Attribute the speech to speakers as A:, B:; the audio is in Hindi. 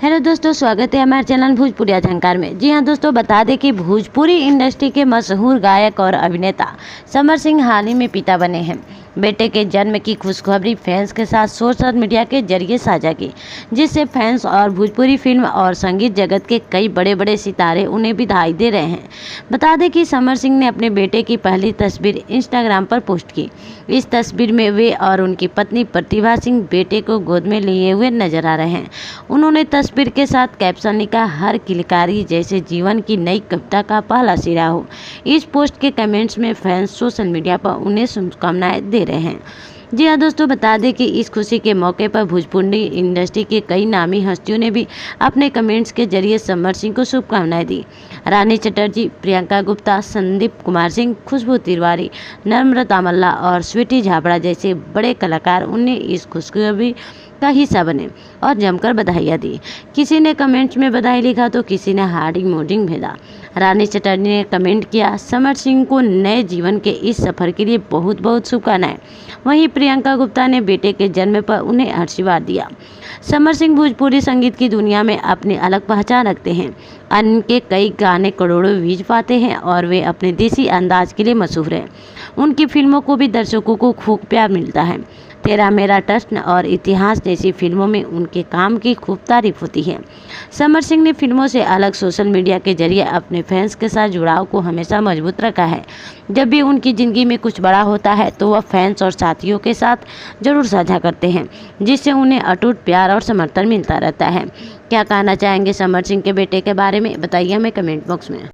A: हेलो दोस्तों, स्वागत है हमारे चैनल भोजपुरिया झंकार में। जी हाँ दोस्तों, बता दें कि भोजपुरी इंडस्ट्री के मशहूर गायक और अभिनेता समर सिंह हाल ही में पिता बने हैं। बेटे के जन्म की खुशखबरी फैंस के साथ सोशल मीडिया के जरिए साझा की, जिससे फैंस और भोजपुरी फिल्म और संगीत जगत के कई बड़े बड़े सितारे उन्हें बधाई दे रहे हैं। बता दें कि समर सिंह ने अपने बेटे की पहली तस्वीर इंस्टाग्राम पर पोस्ट की। इस तस्वीर में वे और उनकी पत्नी प्रतिभा सिंह बेटे को गोद में लिए हुए नजर आ रहे हैं। उन्होंने तस्वीर के साथ कैप्शन लिखा, हर किलकारी जैसे जीवन की नई कविता का पहला सिरा हो। इस पोस्ट के कमेंट्स में फैंस सोशल मीडिया पर उन्हें शुभकामनाएं दे रहे हैं। जी हाँ दोस्तों, बता दें कि इस खुशी के मौके पर भोजपुरी इंडस्ट्री के कई नामी हस्तियों ने भी अपने कमेंट्स के जरिए समर सिंह को शुभकामनाएं दी। रानी चटर्जी, प्रियंका गुप्ता, संदीप कुमार सिंह, खुशबू तिवारी, नम्रता मल्ला और स्वीटी झाबड़ा जैसे बड़े कलाकार उन्हें इस खुशखबरी का हिस्सा बने और जमकर बधाइयाँ दी। किसी ने कमेंट्स में बधाई लिखा तो किसी ने हार्ड इमोजी भेजा। रानी चटर्जी ने कमेंट किया, समर सिंह को नए जीवन के इस सफर के लिए बहुत बहुत शुभकामनाएं। वहीं प्रियंका गुप्ता ने बेटे के जन्म पर उन्हें आशीर्वाद दिया। समर सिंह भोजपुरी संगीत की दुनिया में अपनी अलग पहचान रखते हैं। उनके कई गाने करोड़ों व्यूज पाते हैं और वे अपने देसी अंदाज के लिए मशहूर हैं। उनकी फिल्मों को भी दर्शकों को खूब प्यार मिलता है। तेरा मेरा ट्रस्ट और इतिहास जैसी फिल्मों में उनके काम की खूब तारीफ होती है। समर सिंह ने फिल्मों से अलग सोशल मीडिया के जरिए अपने फैंस के साथ जुड़ाव को हमेशा मजबूत रखा है। जब भी उनकी ज़िंदगी में कुछ बड़ा होता है तो वह फैंस और साथियों के साथ जरूर साझा करते हैं, जिससे उन्हें अटूट प्यार और समर्थन मिलता रहता है। क्या कहना चाहेंगे समर सिंह के बेटे के बारे में, बताइए हमें कमेंट बॉक्स में।